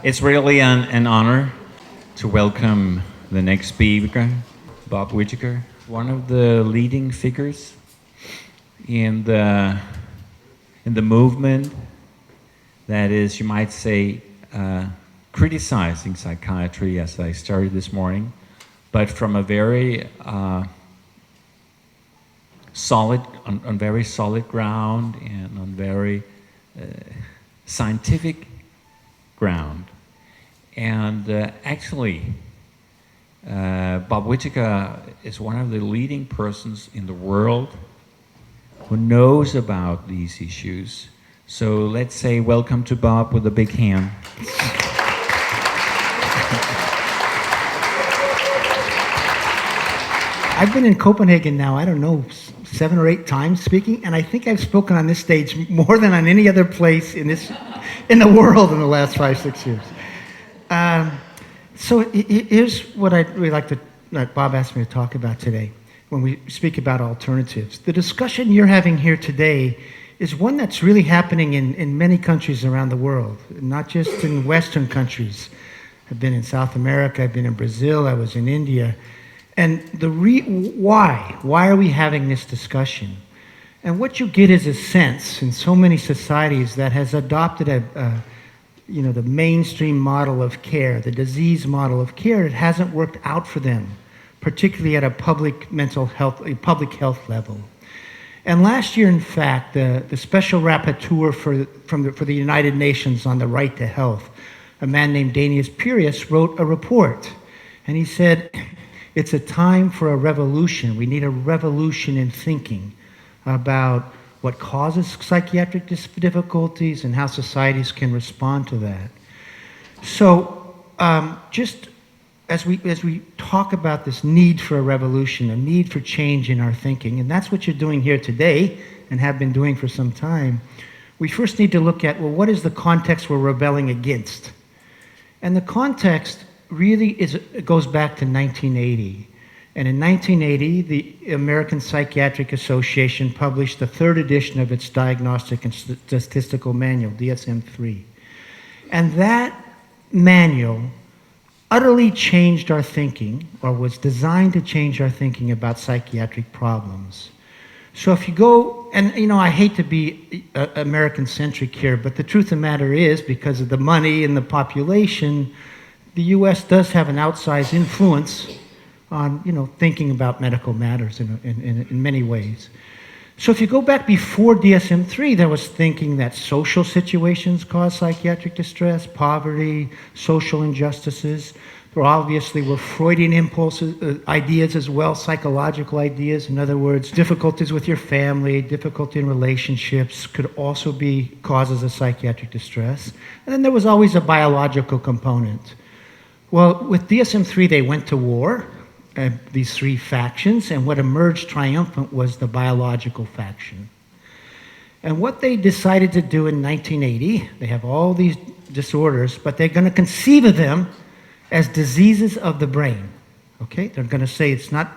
It's really an honor to welcome the next speaker, Bob Whittaker, one of the leading figures in the movement that is, you might say, criticizing psychiatry, as I started this morning, but from a very on very solid ground and on very scientific ground. And actually, Bob Whittaker is one of the leading persons in the world who knows about these issues. So let's say welcome to Bob with a big hand. I've been in Copenhagen now, I don't know, 7 or 8 times speaking, and I think I've spoken on this stage more than on any other place in the world in the last 5-6 years. So here's what I'd really like to, Bob asked me to talk about today when we speak about alternatives. The discussion you're having here today is one that's really happening in many countries around the world, not just in Western countries. I've been in South America, I've been in Brazil, I was in India. And why are we having this discussion? And what you get is a sense in so many societies that has adopted the mainstream model of care, the disease model of care. It hasn't worked out for them, particularly at a public health level. And last year, in fact, the special rapporteur for the United Nations on the right to health, a man named Danius Purius, wrote a report, and he said, it's a time for a revolution. We need a revolution in thinking about what causes psychiatric difficulties and how societies can respond to that. So just as we talk about this need for a revolution, a need for change in our thinking, and that's what you're doing here today and have been doing for some time, we first need to look at, well, what is the context we're rebelling against? And the context really goes back to 1980. And in 1980, the American Psychiatric Association published the 3rd edition of its Diagnostic and Statistical Manual, DSM-3. And that manual utterly changed our thinking, or was designed to change our thinking about psychiatric problems. So if you go, and I hate to be American-centric here, but the truth of the matter is, because of the money and the population, the U.S. does have an outsized influence on, thinking about medical matters in many ways. So if you go back before DSM-3, there was thinking that social situations cause psychiatric distress, poverty, social injustices. There obviously were Freudian impulses, ideas as well, psychological ideas. In other words, difficulties with your family, difficulty in relationships could also be causes of psychiatric distress. And then there was always a biological component. Well, with DSM-3, they went to war, these 3 factions, and what emerged triumphant was the biological faction. And what they decided to do in 1980, they have all these disorders, but they're going to conceive of them as diseases of the brain. Okay? They're going to say it's not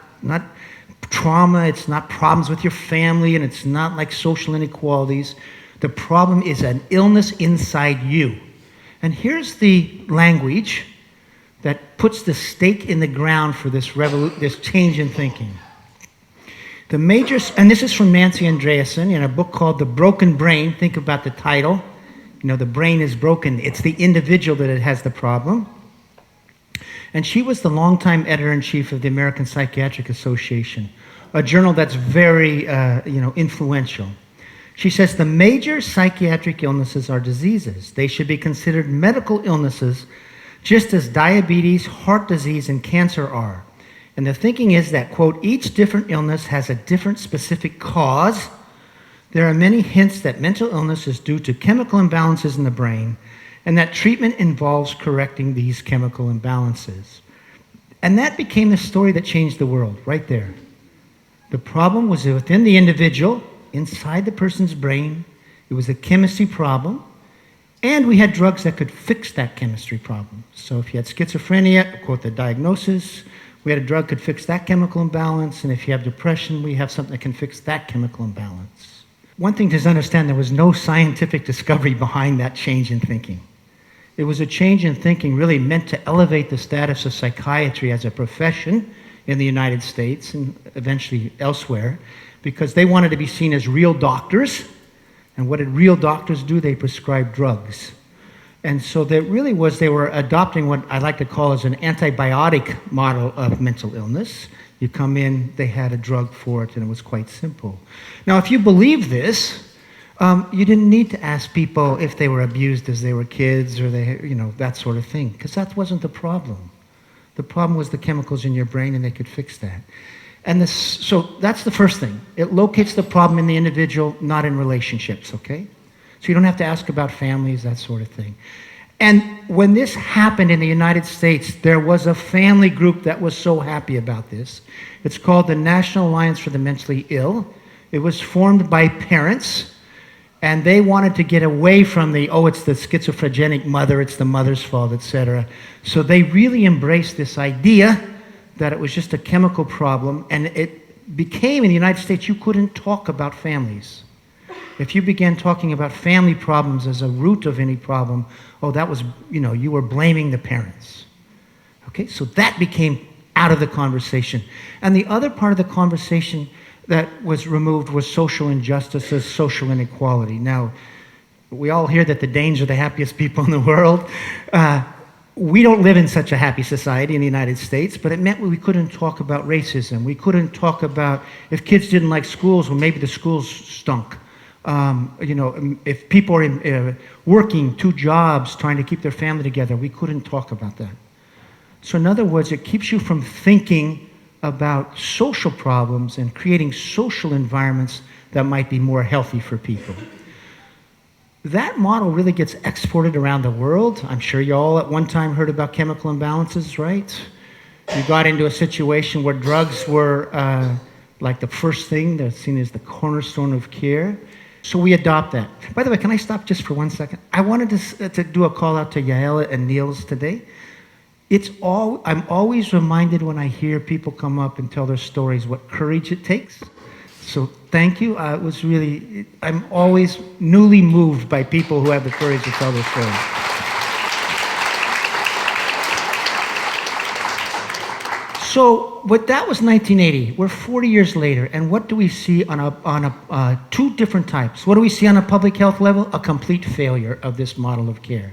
trauma, it's not problems with your family, and it's not like social inequalities. The problem is an illness inside you. And here's the language that puts the stake in the ground for this change in thinking. And this is from Nancy Andreasen in a book called The Broken Brain. Think about the title. The brain is broken. It's the individual that it has the problem. And she was the longtime editor-in-chief of the American Psychiatric Association, a journal that's very influential. She says, the major psychiatric illnesses are diseases. They should be considered medical illnesses just as diabetes, heart disease, and cancer are. And the thinking is that, quote, each different illness has a different specific cause. There are many hints that mental illness is due to chemical imbalances in the brain, and that treatment involves correcting these chemical imbalances. And that became the story that changed the world, right there. The problem was within the individual, inside the person's brain. It was a chemistry problem. And we had drugs that could fix that chemistry problem. So if you had schizophrenia, quote the diagnosis, we had a drug that could fix that chemical imbalance. And if you have depression, we have something that can fix that chemical imbalance. One thing to understand, there was no scientific discovery behind that change in thinking. It was a change in thinking really meant to elevate the status of psychiatry as a profession in the United States and eventually elsewhere, because they wanted to be seen as real doctors. And what did real doctors do? They prescribed drugs. And so there really was, they were adopting what I like to call as an antibiotic model of mental illness. You come in, they had a drug for it, and it was quite simple. Now, if you believe this, you didn't need to ask people if they were abused as they were kids or that sort of thing, because that wasn't the problem. The problem was the chemicals in your brain, and they could fix that. And so that's the first thing. It locates the problem in the individual, not in relationships, okay? So you don't have to ask about families, that sort of thing. And when this happened in the United States, there was a family group that was so happy about this. It's called the National Alliance for the Mentally Ill. It was formed by parents, and they wanted to get away from it's the schizophrenic mother, it's the mother's fault, etc. So they really embraced this idea that it was just a chemical problem, and it became, in the United States, you couldn't talk about families. If you began talking about family problems as a root of any problem, that was, you were blaming the parents. Okay, so that became out of the conversation. And the other part of the conversation that was removed was social injustices, social inequality. Now, we all hear that the Danes are the happiest people in the world. We don't live in such a happy society in the United States, but it meant we couldn't talk about racism. We couldn't talk about, if kids didn't like schools, well, maybe the schools stunk. If people are working 2 jobs trying to keep their family together, we couldn't talk about that. So in other words, it keeps you from thinking about social problems and creating social environments that might be more healthy for people. That model really gets exported around the world. I'm sure you all at one time heard about chemical imbalances, right? You got into a situation where drugs were like the first thing that's seen as the cornerstone of care. So we adopt that. By the way, can I stop just for 1 second? I wanted to do a call out to Yael and Niels today. I'm always reminded when I hear people come up and tell their stories what courage it takes. So thank you. I'm always newly moved by people who have the courage to tell their stories. So, that was 1980. We're 40 years later, and what do we see on 2 different types? What do we see on a public health level? A complete failure of this model of care.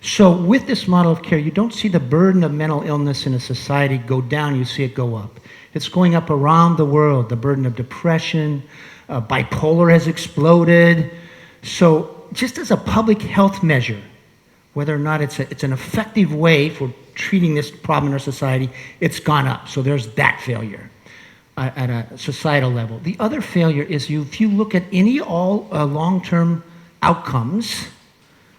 So with this model of care, you don't see the burden of mental illness in a society go down, you see it go up. It's going up around the world. The burden of depression, bipolar has exploded. So just as a public health measure, whether or not it's an effective way for treating this problem in our society, it's gone up. So there's that failure at a societal level. The other failure is if you look at any long-term outcomes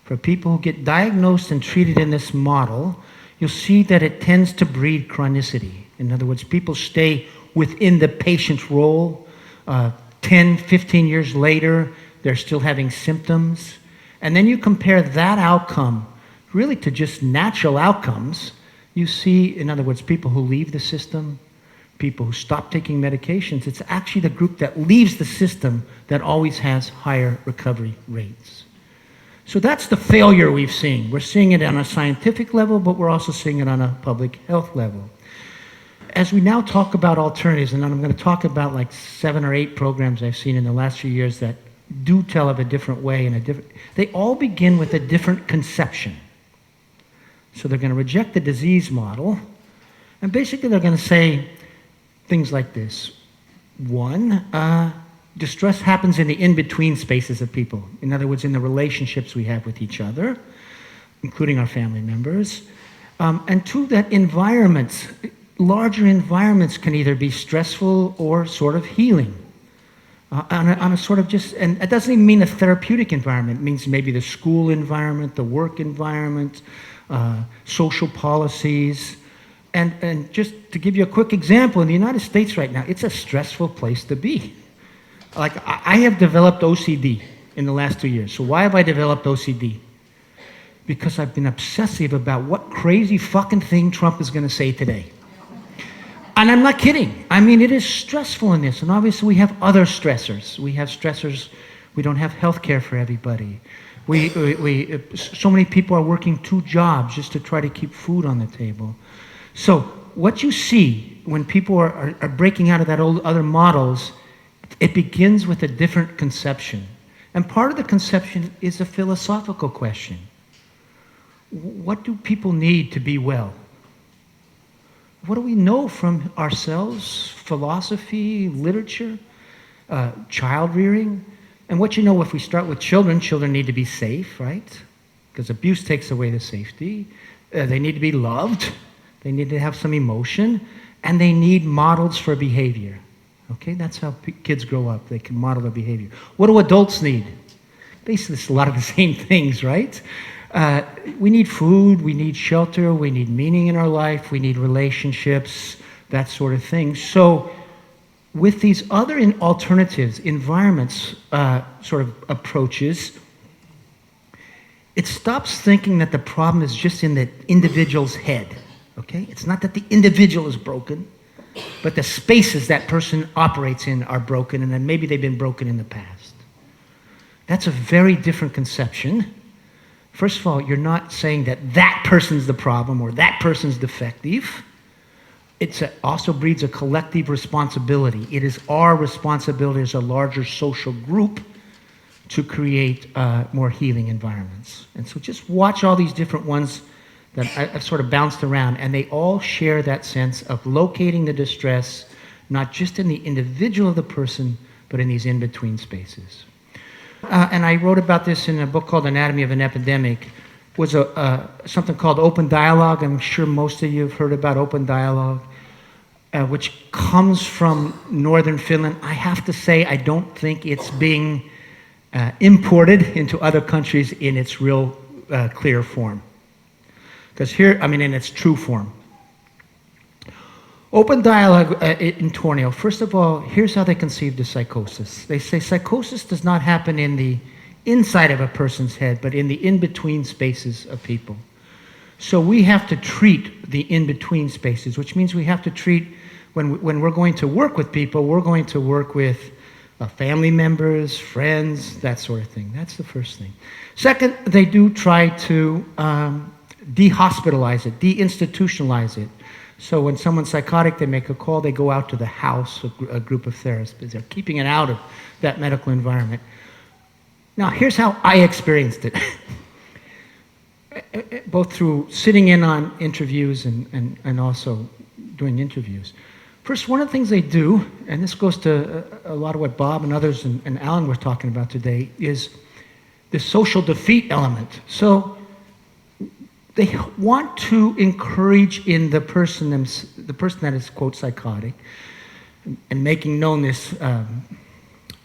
for people who get diagnosed and treated in this model, you'll see that it tends to breed chronicity. In other words, people stay within the patient's role. 10, 15 years later, they're still having symptoms. And then you compare that outcome really to just natural outcomes. You see, in other words, people who leave the system, people who stop taking medications. It's actually the group that leaves the system that always has higher recovery rates. So that's the failure we've seen. We're seeing it on a scientific level, but we're also seeing it on a public health level. As we now talk about alternatives, and I'm going to talk about like 7 or 8 programs I've seen in the last few years that do tell of a different way, they all begin with a different conception. So they're going to reject the disease model, and basically they're going to say things like this. 1, distress happens in the in-between spaces of people. In other words, in the relationships we have with each other, including our family members. And 2, that larger environments can either be stressful or sort of healing. On a sort of and it doesn't even mean a therapeutic environment. It means maybe the school environment, the work environment, social policies. And just to give you a quick example, in the United States right now, it's a stressful place to be. Like, I have developed OCD in the last 2 years. So why have I developed OCD? Because I've been obsessive about what crazy fucking thing Trump is going to say today. And I'm not kidding. I mean, it is stressful in this. And obviously we have other stressors. We have stressors. We don't have health care for everybody. So many people are working 2 jobs just to try to keep food on the table. So what you see when people are breaking out of that old other models, it begins with a different conception. And part of the conception is a philosophical question. What do people need to be well? What do we know from ourselves, philosophy, literature, child rearing? And what you know, if we start with children, children need to be safe, right? Because abuse takes away the safety. They need to be loved. They need to have some emotion. And they need models for behavior. Okay, that's how kids grow up. They can model their behavior. What do adults need? Basically, it's a lot of the same things, right? We need food, we need shelter, we need meaning in our life, we need relationships, that sort of thing. So with these other alternatives, environments, sort of approaches, it stops thinking that the problem is just in the individual's head, okay? It's not that the individual is broken, but the spaces that person operates in are broken, and then maybe they've been broken in the past. That's a very different conception. First of all, you're not saying that that person's the problem or that person's defective. It also breeds a collective responsibility. It is our responsibility as a larger social group to create more healing environments. And so just watch all these different ones that I've sort of bounced around, and they all share that sense of locating the distress, not just in the individual of the person, but in these in-between spaces. And I wrote about this in a book called Anatomy of an Epidemic. Was something called Open Dialogue. I'm sure most of you have heard about Open Dialogue, which comes from northern Finland. I have to say, I don't think it's being imported into other countries in its real clear form. Because here, I mean, in its true form. Open Dialogue in Tornio, first of all, here's how they conceive the psychosis. They say psychosis does not happen in the inside of a person's head, but in the in-between spaces of people. So we have to treat the in-between spaces, which means we have to treat, when we're going to work with people, we're going to work with family members, friends, that sort of thing. That's the first thing. Second, they do try to dehospitalize it, deinstitutionalize it. So when someone's psychotic, they make a call, they go out to the house, a group of therapists. They're keeping it out of that medical environment. Now, here's how I experienced it, both through sitting in on interviews and also doing interviews. First, one of the things they do, and this goes to a lot of what Bob and others and Alan were talking about today, is the social defeat element. So they want to encourage in the person that is, quote, psychotic, and making known this,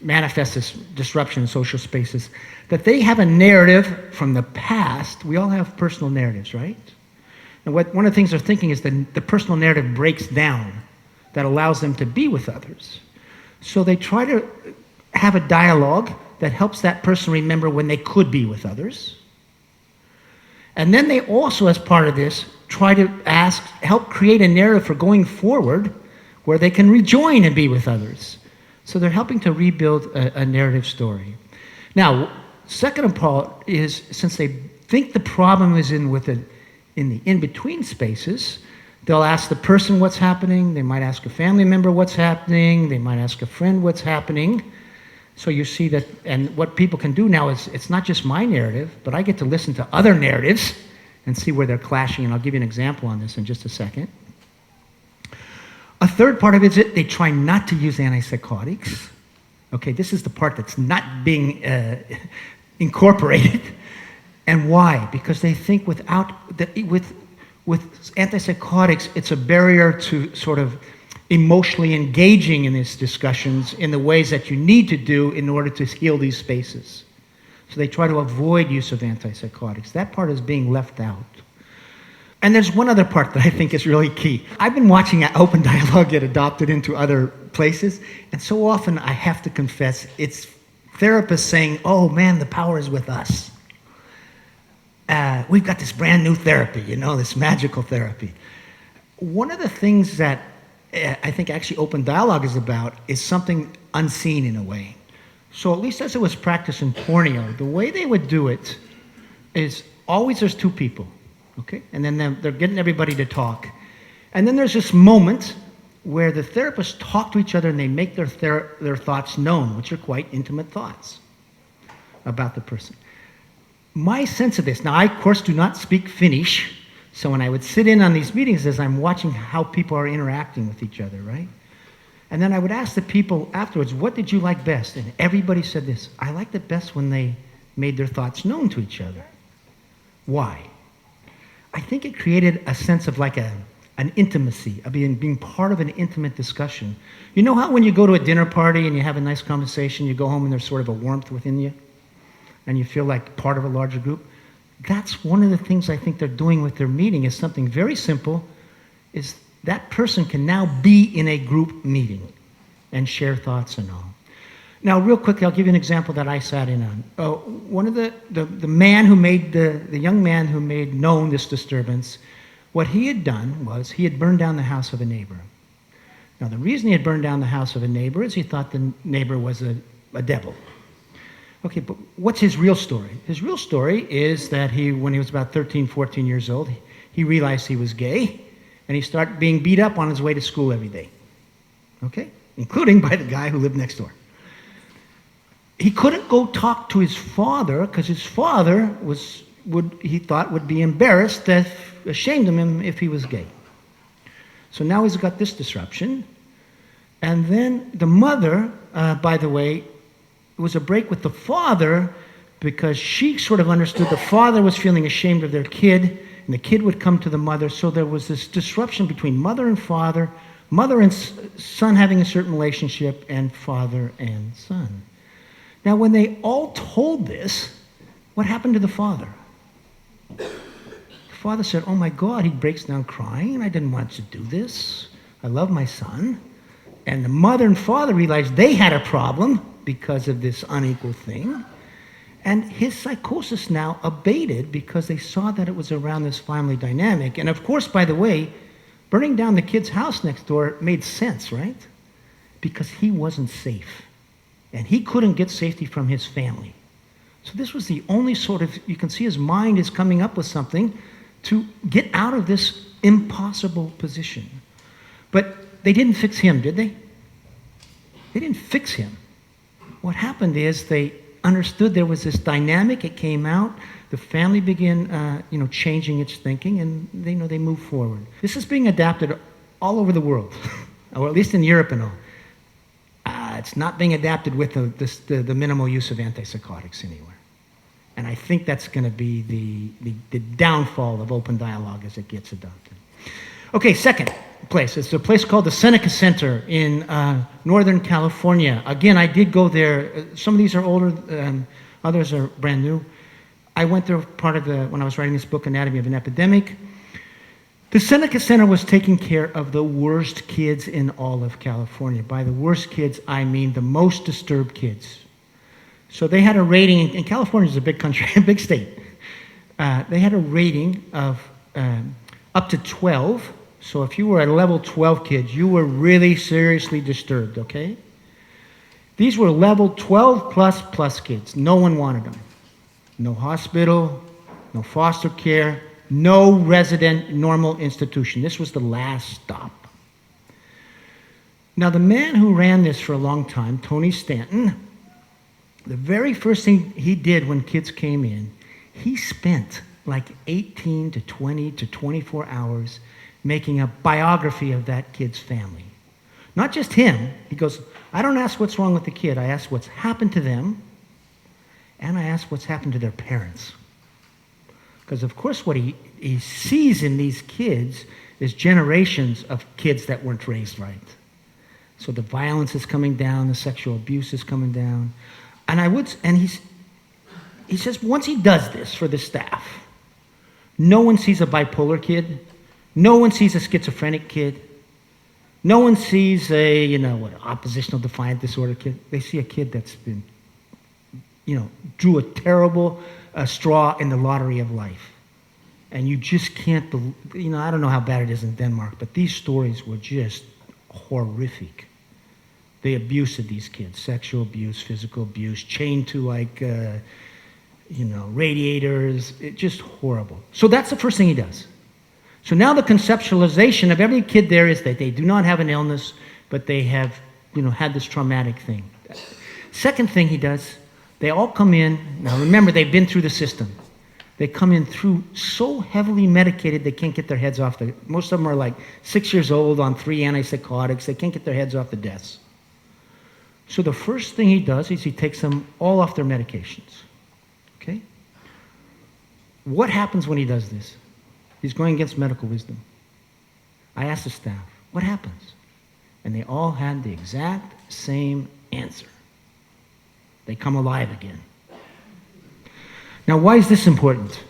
manifest this disruption in social spaces, that they have a narrative from the past. We all have personal narratives, right? And one of the things they're thinking is that the personal narrative breaks down, that allows them to be with others. So they try to have a dialogue that helps that person remember when they could be with others. And then they also, as part of this, try to help create a narrative for going forward where they can rejoin and be with others. So they're helping to rebuild a narrative story. Now, second part is, since they think the problem is in the in-between spaces, they'll ask the person what's happening, they might ask a family member what's happening, they might ask a friend what's happening. So you see that, and what people can do now is, it's not just my narrative, but I get to listen to other narratives and see where they're clashing, and I'll give you an example on this in just a second. A third part of it is they try not to use antipsychotics. Okay, this is the part that's not being incorporated. And why? Because they think with antipsychotics, it's a barrier to sort of emotionally engaging in these discussions in the ways that you need to do in order to heal these spaces. So they try to avoid use of antipsychotics. That part is being left out. And there's one other part that I think is really key. I've been watching Open Dialogue get adopted into other places, and so often I have to confess, it's therapists saying, oh man, the power is with us. We've got this brand new therapy, this magical therapy. One of the things that I think actually Open Dialogue is about is something unseen in a way. So at least as it was practiced in Borneo, the way they would do it is always there's two people, okay? And then they're getting everybody to talk. And then there's this moment where the therapists talk to each other and they make their thoughts known, which are quite intimate thoughts about the person. My sense of this, now I, of course, do not speak Finnish, so when I would sit in on these meetings as I'm watching how people are interacting with each other, right? And then I would ask the people afterwards, what did you like best? And everybody said this, I liked it best when they made their thoughts known to each other. Why? I think it created a sense of like an intimacy, of being part of an intimate discussion. You know how when you go to a dinner party and you have a nice conversation, you go home and there's sort of a warmth within you, and you feel like part of a larger group? That's one of the things I think they're doing with their meeting is something very simple, is that person can now be in a group meeting and share thoughts and all. Now, real quickly, I'll give you an example that I sat in on. One of the man who made, the young man who made known this disturbance, what he had done was he had burned down the house of a neighbor. Now, the reason he had burned down the house of a neighbor is he thought the neighbor was a devil. Okay, but what's his real story? His real story is that when he was about 13, 14 years old, he realized he was gay, and he started being beat up on his way to school every day. Okay? Including by the guy who lived next door. He couldn't go talk to his father because his father he thought would be embarrassed, ashamed of him if he was gay. So now he's got this disruption. And then the mother, by the way, it was a break with the father because she sort of understood the father was feeling ashamed of their kid, and the kid would come to the mother. So there was this disruption between mother and father, mother and son having a certain relationship, and father and son. Now, when they all told this, what happened to the father? The father said, oh my God, he breaks down crying. I didn't want to do this. I love my son. And the mother and father realized they had a problem because of this unequal thing. And his psychosis now abated because they saw that it was around this family dynamic. And of course, by the way, burning down the kid's house next door made sense, right? Because he wasn't safe. And he couldn't get safety from his family. So this was the only sort of, you can see his mind is coming up with something to get out of this impossible position. But they didn't fix him, did they? They didn't fix him. What happened is they understood there was this dynamic. It came out. The family began, changing its thinking, and they moved forward. This is being adapted all over the world, or at least in Europe and all. It's not being adapted with the minimal use of antipsychotics anywhere. And I think that's going to be the downfall of open dialogue as it gets adopted. Okay, second place. It's a place called the Seneca Center in Northern California. Again, I did go there. Some of these are older, others are brand new. I went there when I was writing this book, Anatomy of an Epidemic. The Seneca Center was taking care of the worst kids in all of California. By the worst kids, I mean the most disturbed kids. So they had a rating, and California is a big country, a big state. They had a rating of up to 12. So if you were a level 12 kid, you were really seriously disturbed, okay? These were level 12 plus kids. No one wanted them. No hospital, no foster care, no resident normal institution. This was the last stop. Now, the man who ran this for a long time, Tony Stanton, the very first thing he did when kids came in, he spent like 18 to 20 to 24 hours making a biography of that kid's family. Not just him. He goes, I don't ask what's wrong with the kid. I ask what's happened to them, and I ask what's happened to their parents. Because, of course, what he sees in these kids is generations of kids that weren't raised right. So the violence is coming down, the sexual abuse is coming down. And he says once he does this for the staff, no one sees a bipolar kid, no one sees a schizophrenic kid, no one sees oppositional defiant disorder kid. They see a kid that's been, drew a terrible straw in the lottery of life. And you just can't believe, I don't know how bad it is in Denmark, but these stories were just horrific. the abuse of these kids, sexual abuse, physical abuse, chained to radiators, just horrible. So that's the first thing he does. So now the conceptualization of every kid there is that they do not have an illness, but they have, had this traumatic thing. Second thing he does, they all come in. Now remember, they've been through the system. They come in through so heavily medicated they can't get their heads off most of them are like 6 years old on 3 antipsychotics. They can't get their heads off the desks. So the first thing he does is he takes them all off their medications. Okay? What happens when he does this? He's going against medical wisdom. I asked the staff, what happens? And they all had the exact same answer. They come alive again. Now, why is this important?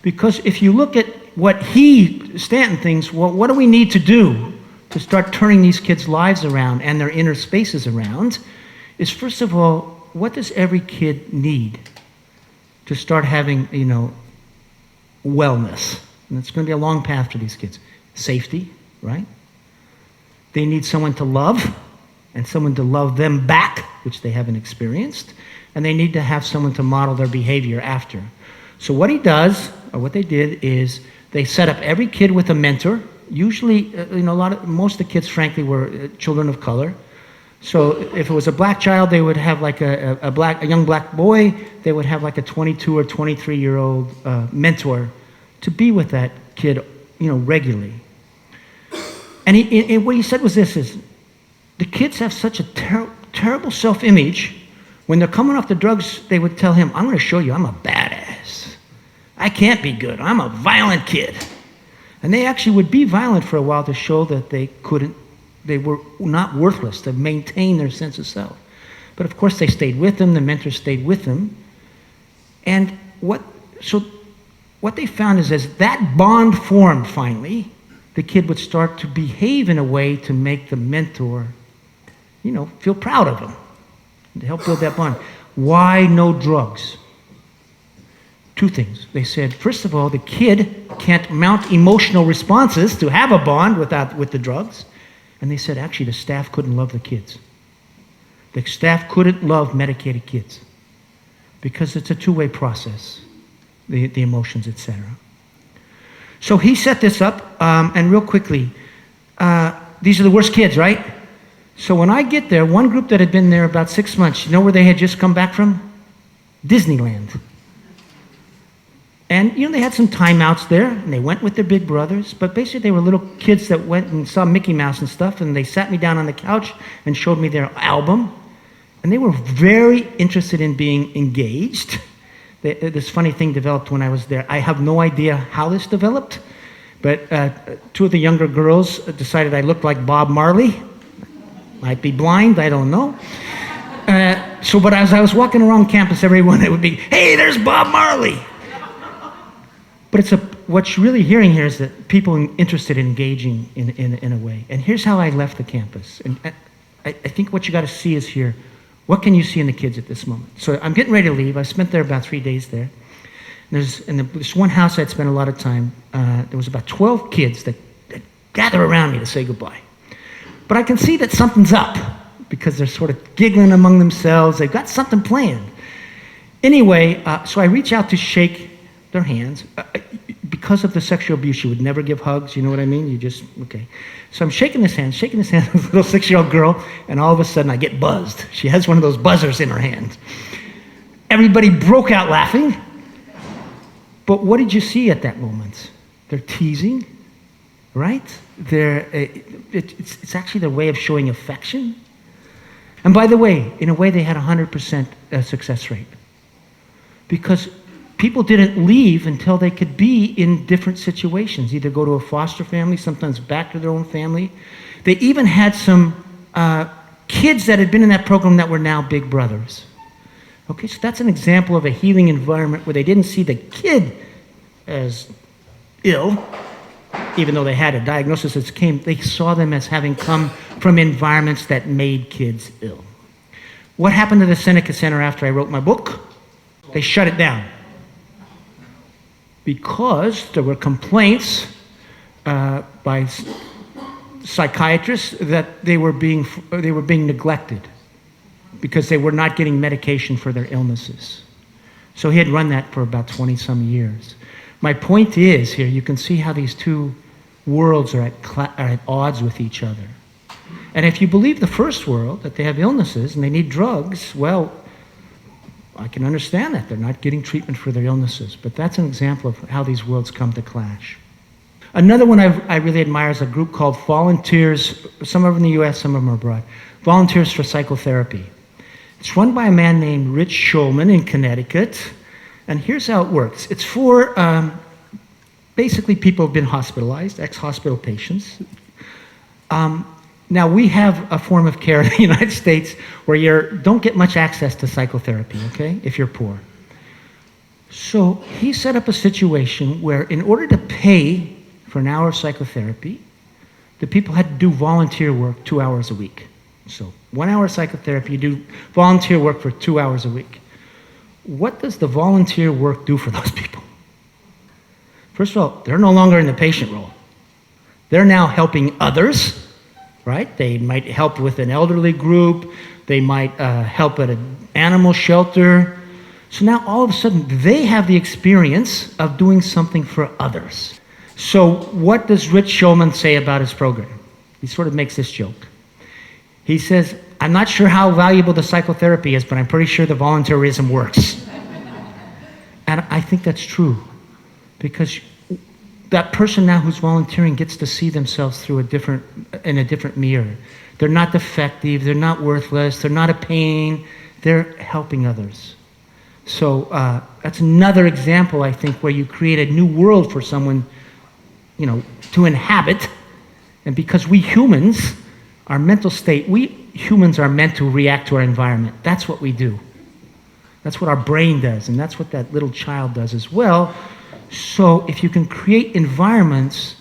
Because if you look at what Stanton thinks, well, what do we need to do to start turning these kids' lives around and their inner spaces around, is first of all, what does every kid need to start having, wellness? And it's going to be a long path for these kids. Safety, right? They need someone to love, and someone to love them back, which they haven't experienced. And they need to have someone to model their behavior after. So what he does, or what they did, is they set up every kid with a mentor. Usually, most of the kids, frankly, were children of color. So if it was a black child, they would have like a young black boy. They would have like a 22 or 23-year-old mentor to be with that kid, regularly. And what he said was this: is the kids have such a terrible self-image. When they're coming off the drugs, they would tell him, I'm going to show you I'm a badass. I can't be good. I'm a violent kid. And they actually would be violent for a while to show that they were not worthless, to maintain their sense of self. But of course they stayed with him, the mentors stayed with him. And what they found is as that bond formed finally, the kid would start to behave in a way to make the mentor, feel proud of him, to help build that bond. Why no drugs? Two things. They said, first of all, the kid can't mount emotional responses to have a bond with the drugs. And they said, actually, the staff couldn't love the kids. The staff couldn't love medicated kids because it's a two-way process, the emotions, etc. So he set this up, and real quickly, these are the worst kids, right? So when I get there, one group that had been there about 6 months, you know where they had just come back from? Disneyland. And, they had some timeouts there, and they went with their big brothers, but basically they were little kids that went and saw Mickey Mouse and stuff, and they sat me down on the couch and showed me their album, and they were very interested in being engaged. This funny thing developed when I was there. I have no idea how this developed, but two of the younger girls decided I looked like Bob Marley. Might be blind, I don't know. But as I was walking around campus, everyone, it would be, hey, there's Bob Marley. But what you're really hearing here is that people are interested in engaging in a way. And here's how I left the campus. And I think what you got to see is here, what can you see in the kids at this moment? So I'm getting ready to leave. I spent there about 3 days there. In this one house I'd spent a lot of time, there was about 12 kids that gather around me to say goodbye. But I can see that something's up because they're sort of giggling among themselves. They've got something planned. Anyway, so I reach out to shake their hands. Because of the sexual abuse, you would never give hugs, you know what I mean? Okay. So I'm shaking this hand with this little 6-year-old girl, and all of a sudden I get buzzed. She has one of those buzzers in her hand. Everybody broke out laughing. But what did you see at that moment? They're teasing, right? It's actually their way of showing affection. And by the way, in a way, they had 100% success rate. Because people didn't leave until they could be in different situations, either go to a foster family, sometimes back to their own family. They even had some kids that had been in that program that were now big brothers. Okay, so that's an example of a healing environment where they didn't see the kid as ill, even though they had a diagnosis that came, they saw them as having come from environments that made kids ill. What happened to the Seneca Center after I wrote my book? They shut it down. Because there were complaints by psychiatrists that they were being neglected because they were not getting medication for their illnesses. So he had run that for about 20 some years. My point is here, you can see how these two worlds are at odds with each other. And if you believe the first world, that they have illnesses and they need drugs, well, I can understand that. They're not getting treatment for their illnesses. But that's an example of how these worlds come to clash. Another one I really admire is a group called Volunteers, some of them in the US, some of them abroad, Volunteers for Psychotherapy. It's run by a man named Rich Schulman in Connecticut. And here's how it works. It's for basically people who've been hospitalized, ex-hospital patients. Now, we have a form of care in the United States where you don't get much access to psychotherapy, okay, if you're poor. So he set up a situation where in order to pay for an hour of psychotherapy, the people had to do volunteer work 2 hours a week. So 1 hour of psychotherapy, you do volunteer work for 2 hours a week. What does the volunteer work do for those people? First of all, they're no longer in the patient role. They're now helping others, right? They might help with an elderly group. They might help at an animal shelter. So now all of a sudden, they have the experience of doing something for others. So what does Rich Schulman say about his program? He sort of makes this joke. He says, I'm not sure how valuable the psychotherapy is, but I'm pretty sure the volunteerism works. And I think that's true, because that person now who's volunteering gets to see themselves in a different mirror. They're not defective, they're not worthless, they're not a pain, they're helping others. So that's another example, I think, where you create a new world for someone, to inhabit. And because we humans, our mental state, we humans are meant to react to our environment. That's what we do. That's what our brain does, and that's what that little child does as well. So if you can create environments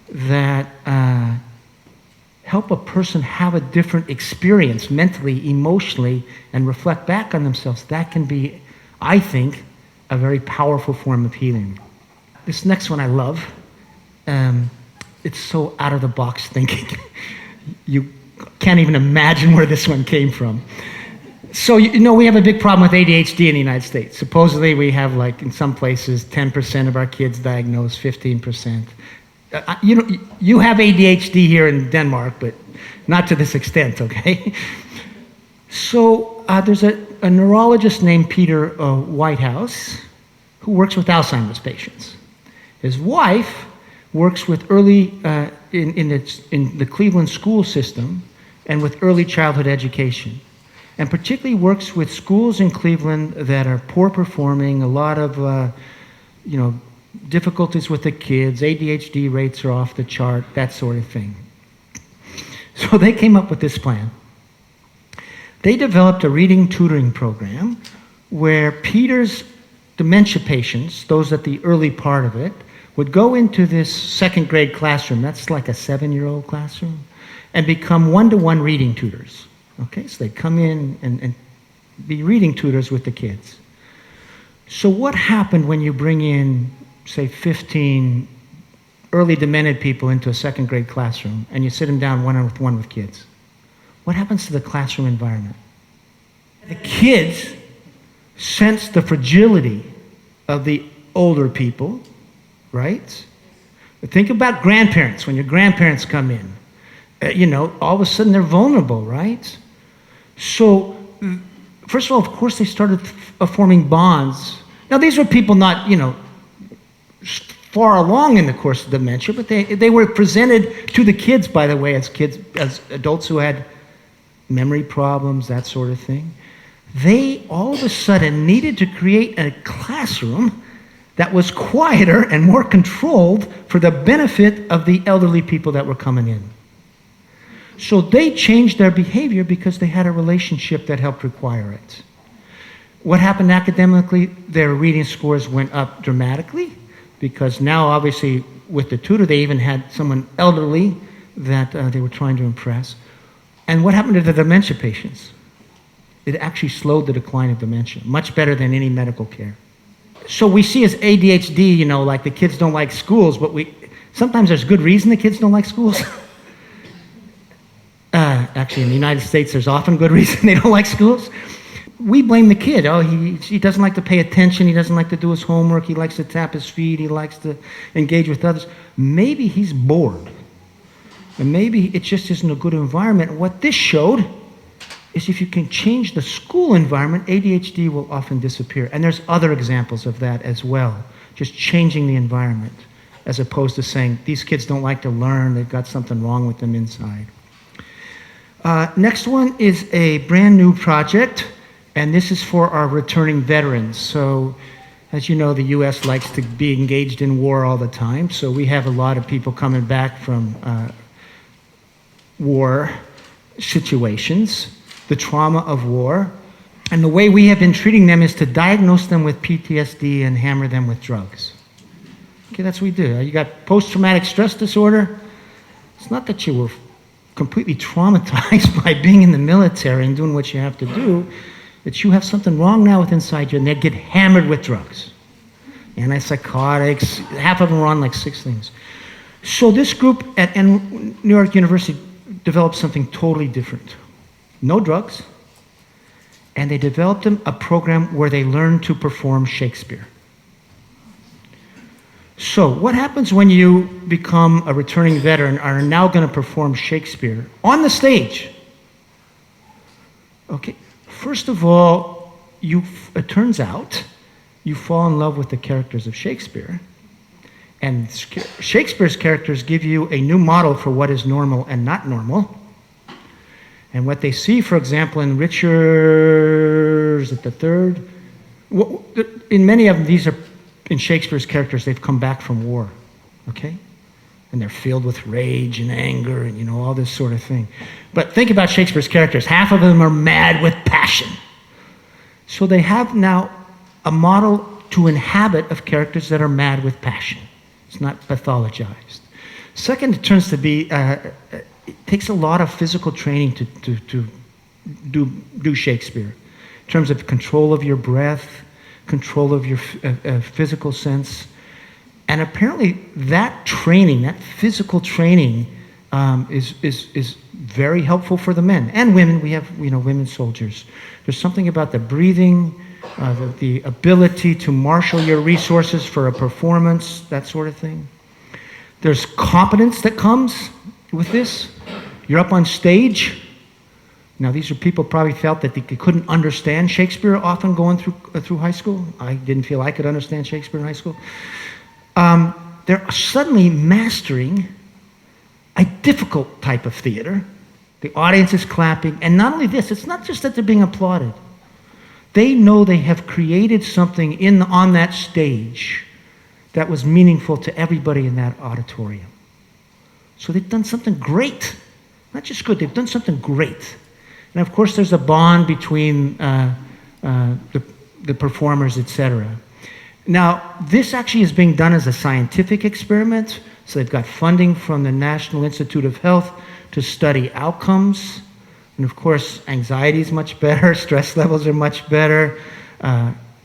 that help a person have a different experience mentally, emotionally, and reflect back on themselves, that can be, I think, a very powerful form of healing. This next one I love. It's so out-of-the-box thinking. You can't even imagine where this one came from. So, we have a big problem with ADHD in the United States. Supposedly, we have, in some places, 10% of our kids diagnosed, 15%. You have ADHD here in Denmark, but not to this extent, okay? So, there's a neurologist named Peter Whitehouse who works with Alzheimer's patients. His wife works with early, in the Cleveland school system and with early childhood education. And particularly works with schools in Cleveland that are poor performing, a lot of, difficulties with the kids, ADHD rates are off the chart, that sort of thing. So they came up with this plan. They developed a reading tutoring program where Peter's dementia patients, those at the early part of it, would go into this second grade classroom, that's like a 7-year-old classroom, and become one-to-one reading tutors. Okay, so they come in and be reading tutors with the kids. So what happened when you bring in, say, 15 early demented people into a second grade classroom and you sit them down one-on-one with kids? What happens to the classroom environment? The kids sense the fragility of the older people, right? But think about grandparents. When your grandparents come in, all of a sudden they're vulnerable, right? So, first of all, of course, they started forming bonds. Now, these were people not, far along in the course of dementia, but they were presented to the kids, by the way, as adults who had memory problems, that sort of thing. They, all of a sudden, needed to create a classroom that was quieter and more controlled for the benefit of the elderly people that were coming in. So they changed their behavior because they had a relationship that helped require it. What happened academically? Their reading scores went up dramatically because now, obviously, with the tutor, they even had someone elderly that they were trying to impress. And what happened to the dementia patients? It actually slowed the decline of dementia, much better than any medical care. So we see as ADHD, like the kids don't like schools, but sometimes there's good reason the kids don't like schools. Actually, in the United States, there's often good reason they don't like schools. We blame the kid. Oh, he doesn't like to pay attention. He doesn't like to do his homework. He likes to tap his feet. He likes to engage with others. Maybe he's bored. And maybe it just isn't a good environment. What this showed is if you can change the school environment, ADHD will often disappear. And there's other examples of that as well. Just changing the environment, as opposed to saying, these kids don't like to learn, they've got something wrong with them inside. Next one is a brand new project, and this is for our returning veterans. So, as you know, the U.S. likes to be engaged in war all the time, so we have a lot of people coming back from war situations, the trauma of war, and the way we have been treating them is to diagnose them with PTSD and hammer them with drugs. Okay, that's what we do. You got post-traumatic stress disorder. It's not that you were completely traumatized by being in the military and doing what you have to do. It's you have something wrong now with inside you, and they get hammered with drugs. Antipsychotics, half of them are on like 6 things. So this group at New York University developed something totally different. No drugs. And they developed a program where they learn to perform Shakespeare. So what happens when you become a returning veteran and are now going to perform Shakespeare on the stage? Okay, first of all, it turns out you fall in love with the characters of Shakespeare. And Shakespeare's characters give you a new model for what is normal and not normal. And what they see, for example, in Richard, is it the Third? In many of them, these are, in Shakespeare's characters, they've come back from war, okay? And they're filled with rage and anger and, all this sort of thing. But think about Shakespeare's characters. Half of them are mad with passion. So they have now a model to inhabit of characters that are mad with passion. It's not pathologized. Second, it turns to be, it takes a lot of physical training to do Shakespeare. In terms of control of your breath, control of your physical sense. And apparently that training, that physical training, is very helpful for the men and women. We have, women soldiers. There's something about the breathing, the ability to marshal your resources for a performance, that sort of thing. There's competence that comes with this. You're up on stage. Now, these are people probably felt that they couldn't understand Shakespeare often going through high school. I didn't feel I could understand Shakespeare in high school. They're suddenly mastering a difficult type of theater. The audience is clapping. And not only this, it's not just that they're being applauded. They know they have created something on that stage that was meaningful to everybody in that auditorium. So they've done something great. Not just good, they've done something great. And of course, there's a bond between the performers, etc. Now, this actually is being done as a scientific experiment. So they've got funding from the National Institute of Health to study outcomes. And of course, anxiety is much better, stress levels are much better,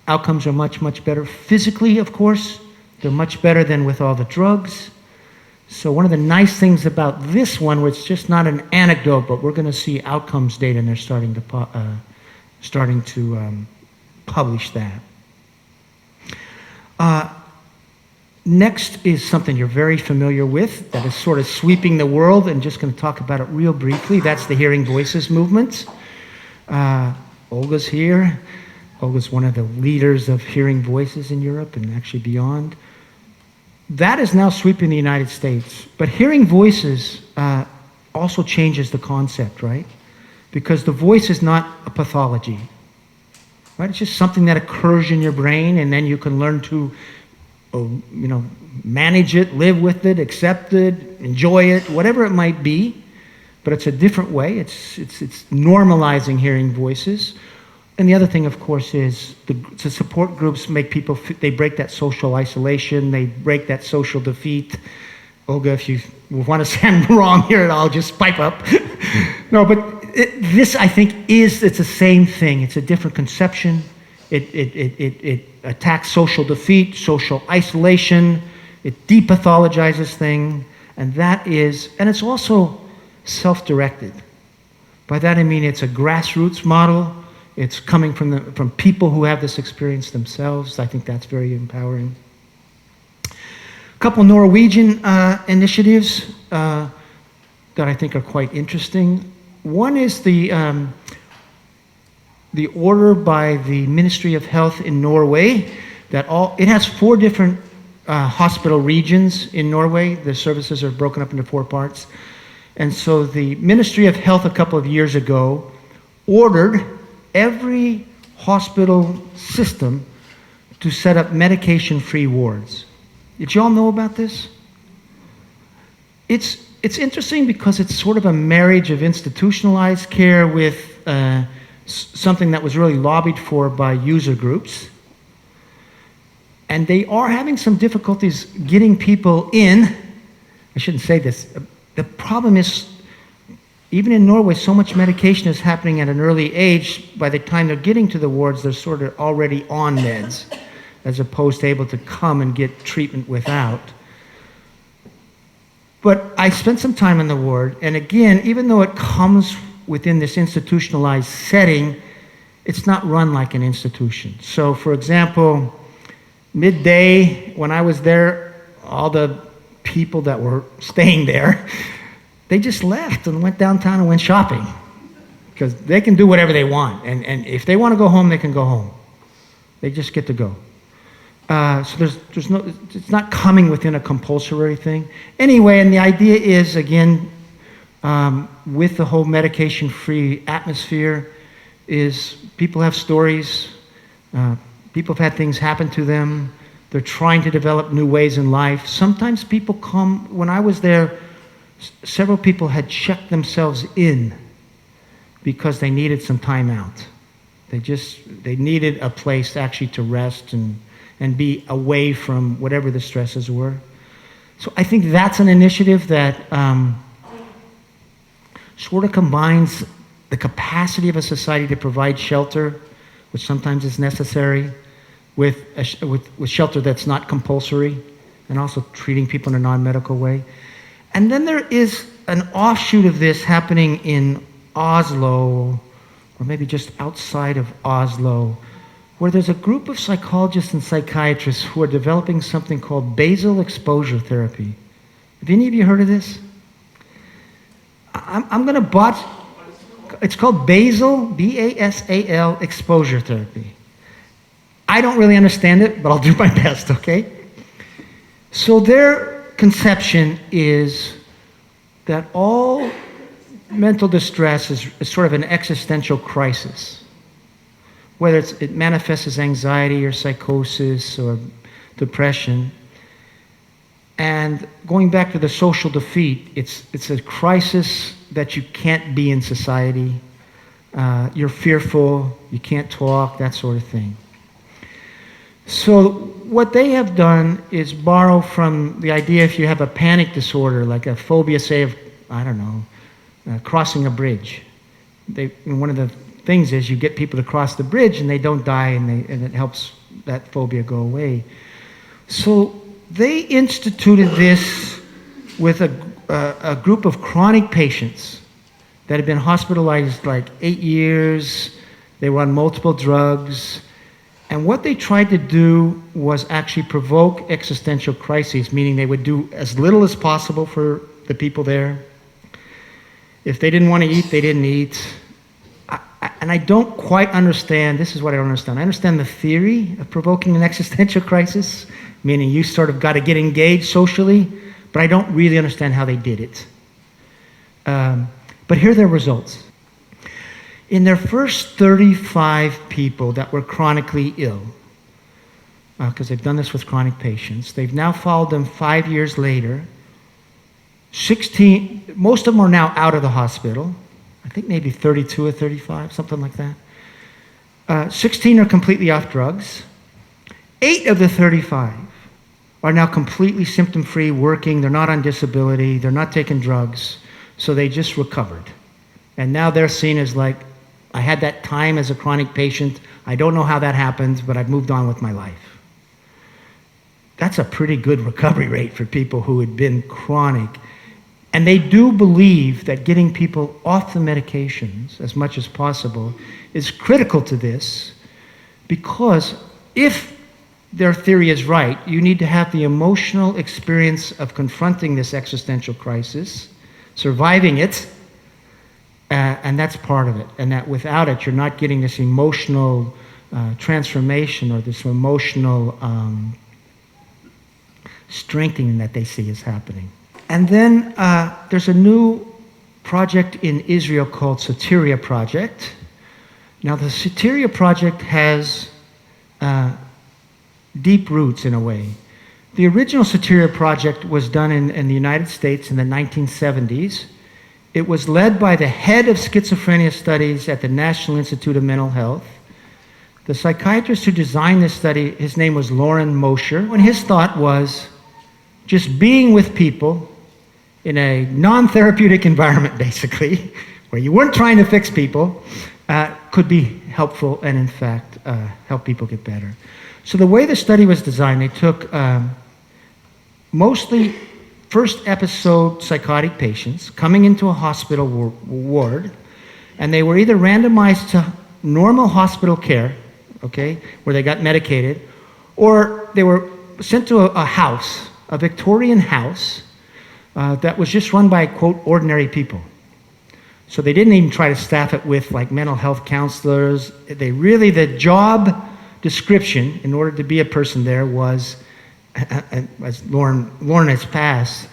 outcomes are much, much better. Physically, of course, they're much better than with all the drugs. So one of the nice things about this one, where it's just not an anecdote, but we're going to see outcomes data, and they're starting to publish that. Next is something you're very familiar with that is sort of sweeping the world, and just going to talk about it real briefly. That's the Hearing Voices movement. Olga's here. Olga's one of the leaders of Hearing Voices in Europe and actually beyond. That is now sweeping the United States. But Hearing Voices also changes the concept, right? Because the voice is not a pathology, right? It's just something that occurs in your brain, and then you can learn to manage it, live with it, accept it, enjoy it, whatever it might be. But it's a different way. It's normalizing hearing voices. And the other thing, of course, is the support groups make people, they break that social isolation, they break that social defeat. Olga, if you want to say I'm wrong here at all, just pipe up. No, but this, I think, it's the same thing. It's a different conception. It attacks social defeat, social isolation. It depathologizes things. And it's also self-directed. By that I mean it's a grassroots model. It's coming from people who have this experience themselves. I think that's very empowering. A couple Norwegian initiatives that I think are quite interesting. One is the order by the Ministry of Health in Norway that it has 4 different hospital regions in Norway. The services are broken up into 4 parts. And so the Ministry of Health a couple of years ago ordered every hospital system to set up medication-free wards. Did you all know about this? It's interesting because it's sort of a marriage of institutionalized care with something that was really lobbied for by user groups. And they are having some difficulties getting people in. I shouldn't say this. The problem is, even in Norway, so much medication is happening at an early age. By the time they're getting to the wards, they're sort of already on meds, as opposed to able to come and get treatment without. But I spent some time in the ward, and again, even though it comes within this institutionalized setting, it's not run like an institution. So, for example, midday, when I was there, all the people that were staying there, they just left and went downtown and went shopping, because they can do whatever they want. And if they want to go home, they can go home. They just get to go. So there's no, it's not coming within a compulsory thing. Anyway, and the idea is, again, with the whole medication-free atmosphere, is people have stories, people have had things happen to them, they're trying to develop new ways in life. Sometimes people come, when I was there, several people had checked themselves in because they needed some time out. They needed a place actually to rest and be away from whatever the stresses were. So I think that's an initiative that sort of combines the capacity of a society to provide shelter, which sometimes is necessary, with shelter that's not compulsory, and also treating people in a non-medical way. And then there is an offshoot of this happening in Oslo, or maybe just outside of Oslo, where there's a group of psychologists and psychiatrists who are developing something called basal exposure therapy. Have any of you heard of this? I'm going to botch. It's called basal, B-A-S-A-L, exposure therapy. I don't really understand it, but I'll do my best, okay? So their conception is that all mental distress is sort of an existential crisis. Whether it manifests as anxiety or psychosis or depression. And going back to the social defeat, it's a crisis that you can't be in society. You're fearful, you can't talk, that sort of thing. So what they have done is borrow from the idea, if you have a panic disorder, like a phobia, say, of, I don't know, crossing a bridge. One of the things is you get people to cross the bridge and they don't die, and it helps that phobia go away. So they instituted this with a group of chronic patients that had been hospitalized like 8 years. They were on multiple drugs. And what they tried to do was actually provoke existential crises, meaning they would do as little as possible for the people there. If they didn't want to eat, they didn't eat. And I don't quite understand, this is what I don't understand. I understand the theory of provoking an existential crisis, meaning you sort of got to get engaged socially, but I don't really understand how they did it. But here are their results. In their first 35 people that were chronically ill, because they've done this with chronic patients, they've now followed them 5 years later. 16, most of them are now out of the hospital. I think maybe 32 or 35, something like that. 16 are completely off drugs. 8 of the 35 are now completely symptom-free, working. They're not on disability. They're not taking drugs. So they just recovered. And now they're seen as like, I had that time as a chronic patient. I don't know how that happened, but I've moved on with my life. That's a pretty good recovery rate for people who had been chronic. And they do believe that getting people off the medications as much as possible is critical to this, because if their theory is right, you need to have the emotional experience of confronting this existential crisis, surviving it, and that's part of it. And that without it, you're not getting this emotional transformation or this emotional strengthening that they see is happening. And then there's a new project in Israel called Soteria Project. Now, the Soteria Project has deep roots in a way. The original Soteria Project was done in the United States in the 1970s. It was led by the head of schizophrenia studies at the National Institute of Mental Health. The psychiatrist who designed this study, his name was Loren Mosher, and his thought was just being with people in a non-therapeutic environment, basically, where you weren't trying to fix people, could be helpful and, in fact, help people get better. So the way the study was designed, they took mostly first episode psychotic patients coming into a hospital ward, and they were either randomized to normal hospital care, okay, where they got medicated, or they were sent to a house, a Victorian house, that was just run by, quote, ordinary people. So they didn't even try to staff it with like mental health counselors. The job description in order to be a person there was, as Lauren has passed,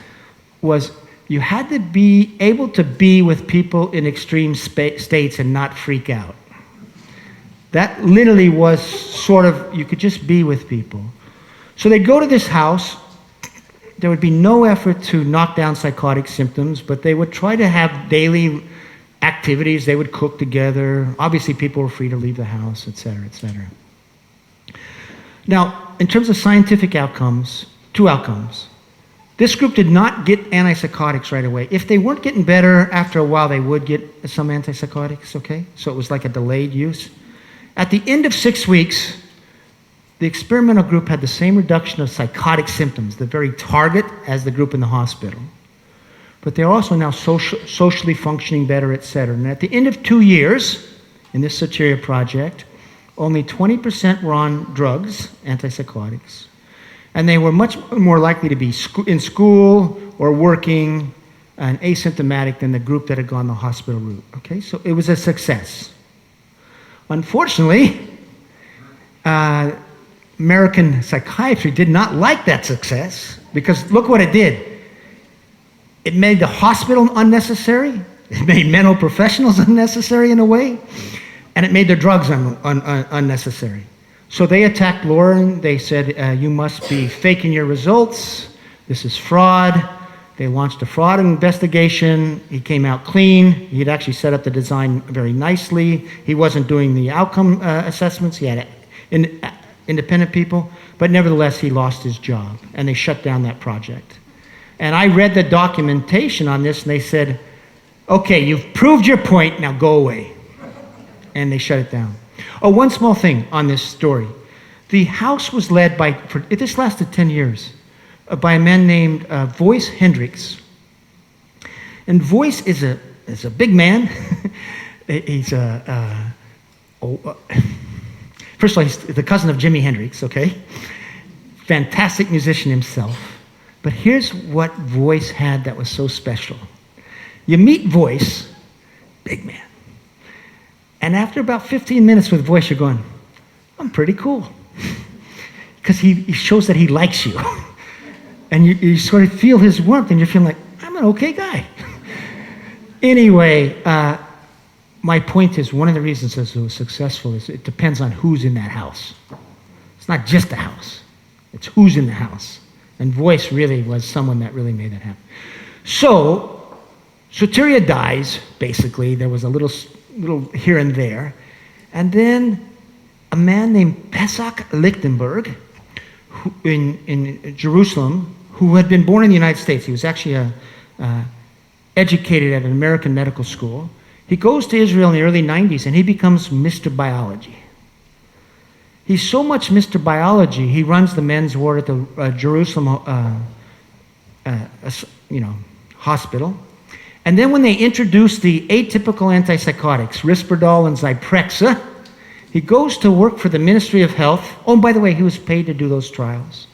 was you had to be able to be with people in extreme states and not freak out. That literally was sort of, you could just be with people. So they'd go to this house. There would be no effort to knock down psychotic symptoms, but they would try to have daily activities. They would cook together. Obviously, people were free to leave the house, et cetera, et cetera. Now, in terms of scientific outcomes, two outcomes. This group did not get antipsychotics right away. If they weren't getting better, after a while they would get some antipsychotics, okay? So it was like a delayed use. At the end of 6 weeks, the experimental group had the same reduction of psychotic symptoms, the very target, as the group in the hospital. But they're also now socially functioning better, et cetera. And at the end of 2 years, in this Soteria project, only 20% were on drugs, antipsychotics, and they were much more likely to be in school or working and asymptomatic than the group that had gone the hospital route. Okay, so it was a success. Unfortunately, American psychiatry did not like that success, because look what it did. It made the hospital unnecessary, it made mental professionals unnecessary in a way, and it made their drugs unnecessary. So they attacked Loren. They said, you must be faking your results. This is fraud. They launched a fraud investigation. He came out clean. He'd actually set up the design very nicely. He wasn't doing the outcome assessments. He had independent people. But nevertheless, he lost his job, and they shut down that project. And I read the documentation on this, and they said, okay, you've proved your point, now go away. And they shut it down. Oh, one small thing on this story. The house was led by, this lasted 10 years, by a man named Voice Hendricks. And Voice is a big man. He's first of all, he's the cousin of Jimi Hendrix, okay? Fantastic musician himself. But here's what Voice had that was so special. You meet Voice, big man. And after about 15 minutes with Voice, you're going, I'm pretty cool. Because he shows that he likes you. And you sort of feel his warmth, and you're feeling like, I'm an okay guy. Anyway, my point is, one of the reasons this was successful is it depends on who's in that house. It's not just the house. It's who's in the house. And Voice really was someone that really made that happen. So, Soteria dies, basically. There was a little here and there. And then a man named Pesach Lichtenberg in Jerusalem, who had been born in the United States. He was actually educated at an American medical school. He goes to Israel in the early 90s, and he becomes Mr. Biology. He's so much Mr. Biology, he runs the men's ward at the Jerusalem hospital. And then when they introduced the atypical antipsychotics, Risperdal and Zyprexa, he goes to work for the Ministry of Health. Oh, and by the way, he was paid to do those trials.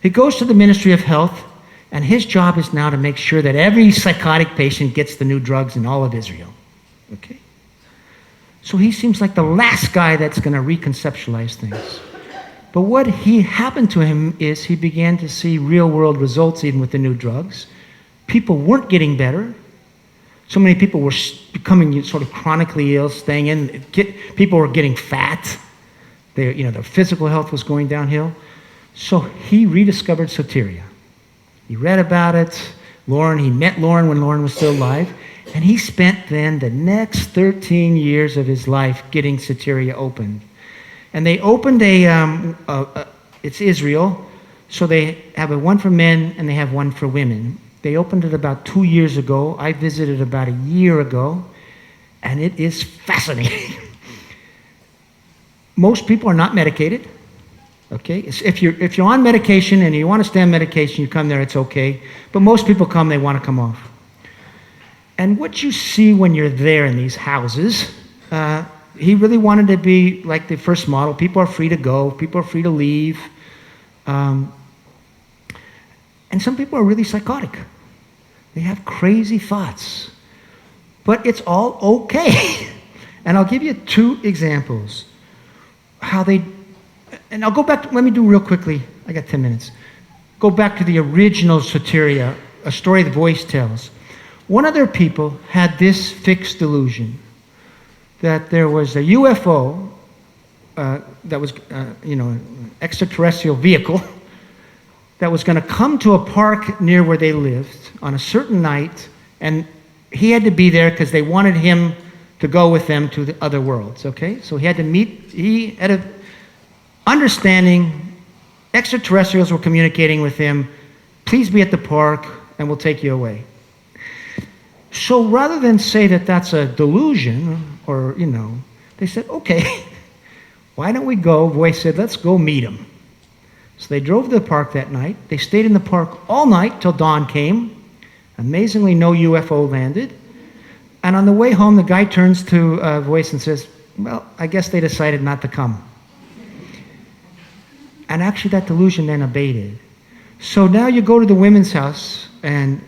He goes to the Ministry of Health, and his job is now to make sure that every psychotic patient gets the new drugs in all of Israel. Okay? So he seems like the last guy that's going to reconceptualize things. But what happened to him is he began to see real-world results even with the new drugs. People weren't getting better. So many people were becoming sort of chronically ill, staying in. People were getting fat. Their physical health was going downhill. So he rediscovered soteria. He read about it. He met Lauren when Lauren was still alive. And he spent then the next 13 years of his life getting soteria opened. And they opened it's Israel, so they have one for men and they have one for women. They opened it about 2 years ago. I visited about a year ago, and it is fascinating. Most people are not medicated. Okay, if you're on medication and you want to stay on medication, you come there, it's okay. But most people come, they want to come off. And what you see when you're there in these houses, he really wanted to be like the first model. People are free to go. People are free to leave. And some people are really psychotic. They have crazy thoughts. But it's all okay. And I'll give you 2 examples. And I'll go back, let me do real quickly. I got 10 minutes. Go back to the original soteria, a story the voice tells. One of their people had this fixed delusion that there was a UFO that was, an extraterrestrial vehicle that was going to come to a park near where they lived on a certain night, and he had to be there because they wanted him to go with them to the other worlds, okay? So he had a understanding extraterrestrials were communicating with him, please be at the park and we'll take you away. So rather than say that that's a delusion, or, they said, okay, why don't we go? Voice said, let's go meet him. So they drove to the park that night. They stayed in the park all night till dawn came. Amazingly, no UFO landed. And on the way home, the guy turns to Voice and says, well, I guess they decided not to come. And actually, that delusion then abated. So now you go to the women's house, and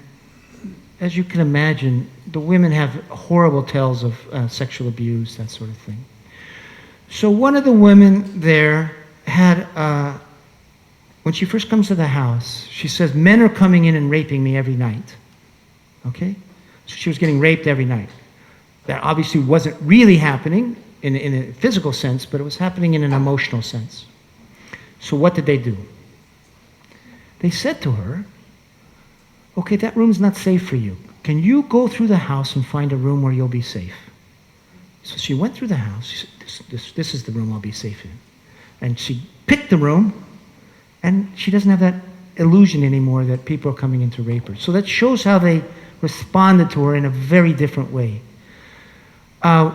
as you can imagine, the women have horrible tales of sexual abuse, that sort of thing. So one of the women there had, when she first comes to the house, she says, men are coming in and raping me every night. Okay? So she was getting raped every night. That obviously wasn't really happening in a physical sense, but it was happening in an emotional sense. So what did they do? They said to her, okay, that room's not safe for you. Can you go through the house and find a room where you'll be safe? So she went through the house. She said, this is the room I'll be safe in. And she picked the room, and she doesn't have that illusion anymore that people are coming in to rape her. So that shows how they responded to her in a very different way.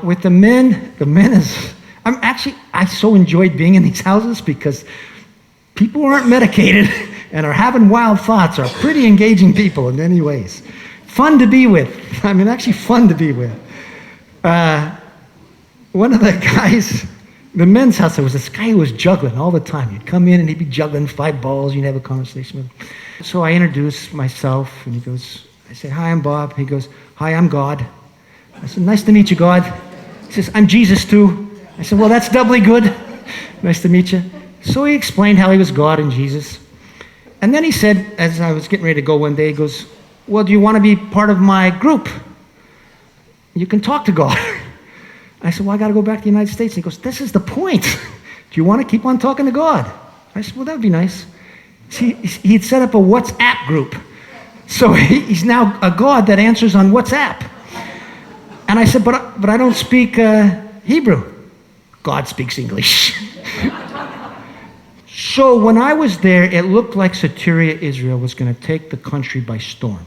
With the men is... I so enjoyed being in these houses because people who aren't medicated and are having wild thoughts are pretty engaging people in many ways. Fun to be with. Actually fun to be with. One of the guys, the men's house, there was this guy who was juggling all the time. He'd come in and he'd be juggling 5 balls. You'd have a conversation with him. So I introduced myself, and I said, hi, I'm Bob. He goes, hi, I'm God. I said, nice to meet you, God. He says, I'm Jesus too. I said, well, that's doubly good. Nice to meet you. So he explained how he was God and Jesus. And then he said, as I was getting ready to go one day, he goes, well, do you want to be part of my group? You can talk to God. I said, well, I got to go back to the United States. And he goes, this is the point. Do you want to keep on talking to God? I said, well, that would be nice. He had set up a WhatsApp group. So he's now a God that answers on WhatsApp. And I said, but I don't speak Hebrew. God speaks English. So when I was there, it looked like Soteria Israel was going to take the country by storm.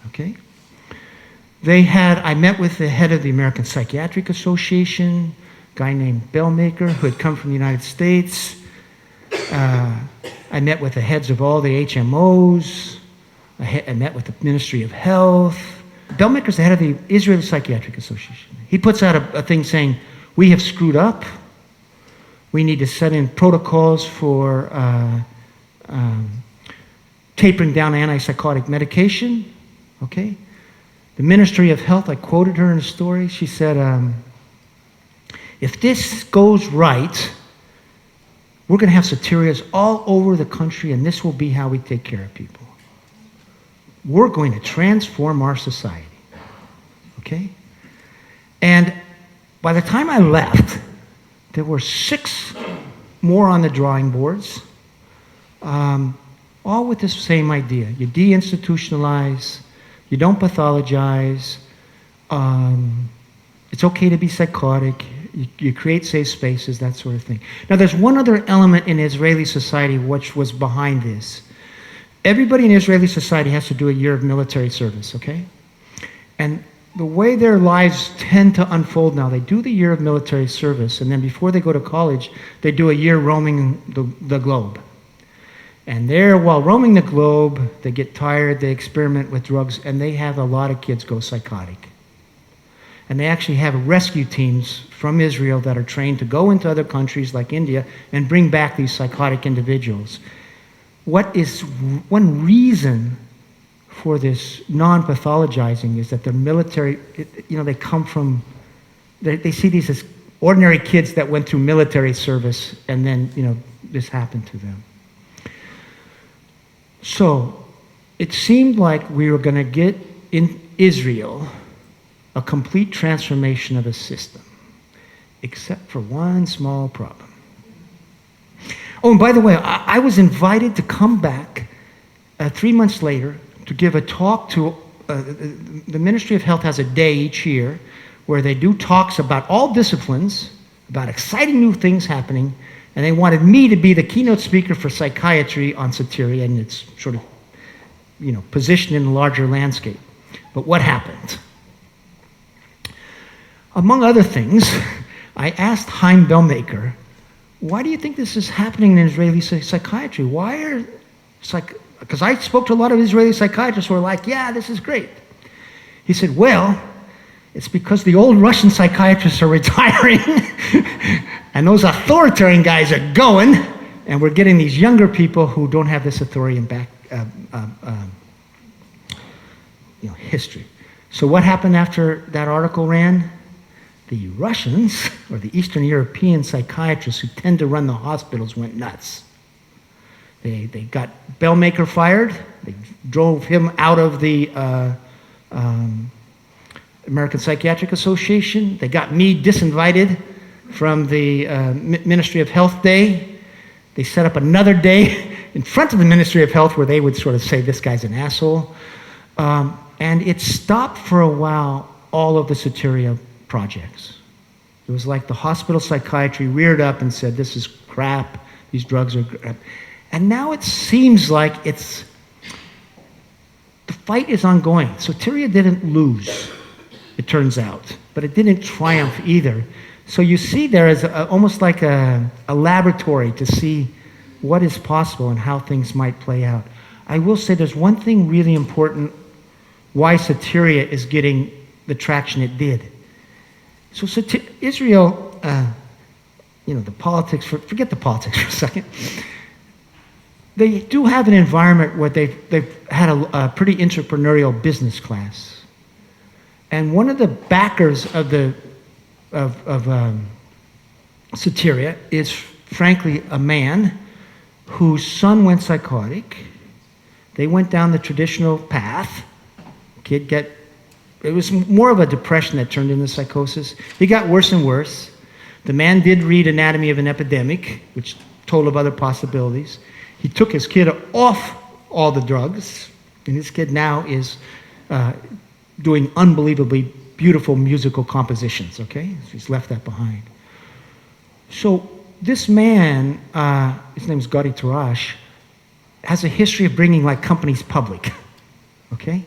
Okay? I met with the head of the American Psychiatric Association, a guy named Bellmaker, who had come from the United States. I met with the heads of all the HMOs. I met with the Ministry of Health. Bellmaker's the head of the Israeli Psychiatric Association. He puts out a thing saying, we have screwed up. We need to set in protocols for tapering down antipsychotic medication. Okay? The Ministry of Health, I quoted her in a story. She said, if this goes right, we're going to have soterias all over the country, and this will be how we take care of people. We're going to transform our society. Okay? And by the time I left, there were 6 more on the drawing boards, all with this same idea. You deinstitutionalize, you don't pathologize, it's okay to be psychotic, you create safe spaces, that sort of thing. Now, there's one other element in Israeli society which was behind this. Everybody in Israeli society has to do a year of military service, okay? And the way their lives tend to unfold now, they do the year of military service, and then before they go to college, they do a year roaming the globe. And there, while roaming the globe, they get tired, they experiment with drugs, and they have a lot of kids go psychotic. And they actually have rescue teams from Israel that are trained to go into other countries like India and bring back these psychotic individuals. What is one reason for this non-pathologizing is that the military, they come from, they see these as ordinary kids that went through military service, and then, this happened to them. So it seemed like we were going to get in Israel a complete transformation of the system, except for one small problem. Oh, and by the way, I was invited to come back 3 months later to give a talk to, the Ministry of Health has a day each year where they do talks about all disciplines, about exciting new things happening, and they wanted me to be the keynote speaker for psychiatry on Soteria, and it's sort of, positioned in a larger landscape. But what happened? Among other things, I asked Chaim Bellmaker, why do you think this is happening in Israeli psychiatry? Because I spoke to a lot of Israeli psychiatrists who were like, yeah, this is great. He said, well, it's because the old Russian psychiatrists are retiring and those authoritarian guys are going, and we're getting these younger people who don't have this authority and history. So what happened after that article ran? The Russians, or the Eastern European psychiatrists who tend to run the hospitals, went nuts. They got Bellmaker fired. They drove him out of the American Psychiatric Association. They got me disinvited from the Ministry of Health Day. They set up another day in front of the Ministry of Health where they would sort of say, this guy's an asshole. And it stopped for a while all of the Soteria projects. It was like the hospital psychiatry reared up and said, this is crap, these drugs are crap. And now it seems like the fight is ongoing. Soteria didn't lose, it turns out, but it didn't triumph either. So you see there is almost like a laboratory to see what is possible and how things might play out. I will say there's one thing really important why Soteria is getting the traction it did. So Israel, the politics, forget the politics for a second. They do have an environment where they've had a pretty entrepreneurial business class. And one of the backers of Soteria is, frankly, a man whose son went psychotic. They went down the traditional path. It was more of a depression that turned into psychosis. He got worse and worse. The man did read Anatomy of an Epidemic, which told of other possibilities. He took his kid off all the drugs, and his kid now is doing unbelievably beautiful musical compositions, okay? So he's left that behind. So this man, his name is Gadi Tarash, has a history of bringing companies public, okay?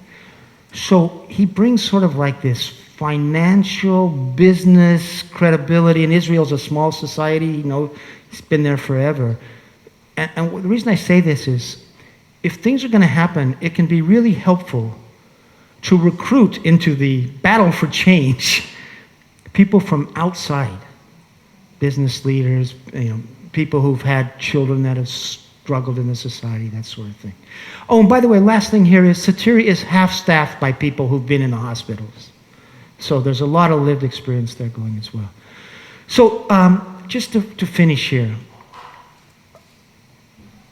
So he brings sort of like this financial business credibility, and Israel's a small society, he's been there forever. And the reason I say this is, if things are going to happen, it can be really helpful to recruit into the battle for change people from outside, business leaders, people who've had children that have struggled in the society, that sort of thing. Oh, and by the way, last thing here is Satiri is half staffed by people who've been in the hospitals. So there's a lot of lived experience there going as well. So just to finish here,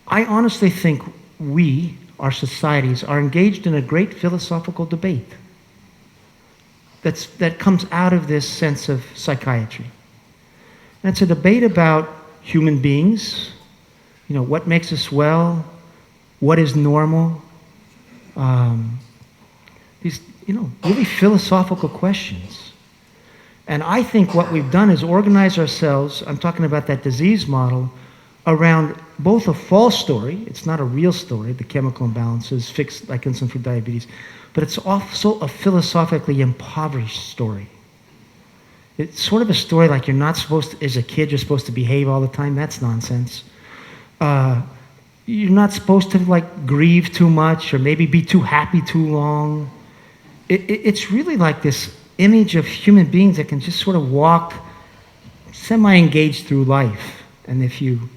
I honestly think we, our societies, are engaged in a great philosophical debate that comes out of this sense of psychiatry. And it's a debate about human beings, what makes us well, what is normal, these, really philosophical questions. And I think what we've done is organize ourselves, I'm talking about that disease model, around both a false story, it's not a real story, the chemical imbalances fixed like insulin for diabetes, but it's also a philosophically impoverished story. It's sort of a story like you're not supposed to, as a kid, you're supposed to behave all the time. That's nonsense. You're not supposed to grieve too much or maybe be too happy too long. It's really like this image of human beings that can just sort of walk semi-engaged through life. And if you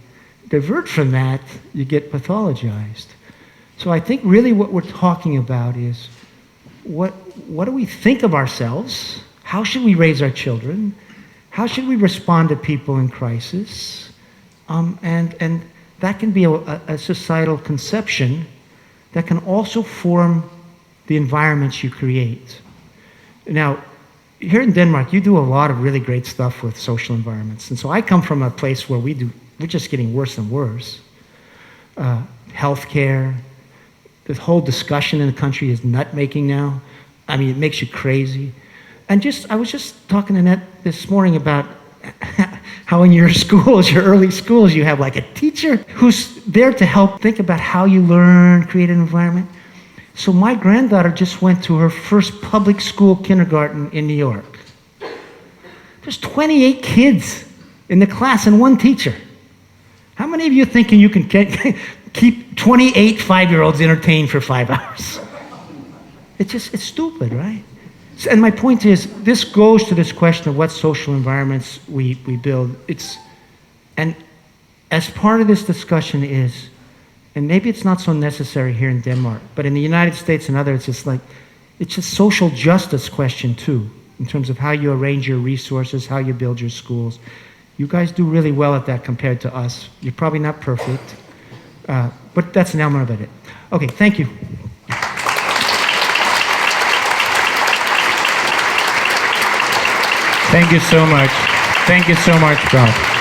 divert from that, you get pathologized. So I think really what we're talking about is what do we think of ourselves? How should we raise our children? How should we respond to people in crisis? And that can be a societal conception that can also form the environments you create. Now, here in Denmark, you do a lot of really great stuff with social environments. And so I come from a place where we're just getting worse and worse. Healthcare, the whole discussion in the country is nut-making now. I mean, it makes you crazy. And I was just talking to Annette this morning about how in your schools, your early schools, you have like a teacher who's there to help think about how you learn, create an environment. So my granddaughter just went to her first public school kindergarten in New York. There's 28 kids in the class and one teacher. How many of you thinking you can keep 28 5-year-olds entertained for 5 hours? It's stupid, right? And my point is, this goes to this question of what social environments we build. And as part of this discussion is, and maybe it's not so necessary here in Denmark, but in the United States and others, it's a social justice question too, in terms of how you arrange your resources, how you build your schools. You guys do really well at that compared to us. You're probably not perfect, but that's an element of it. Okay, thank you. Thank you so much. Thank you so much, Bob.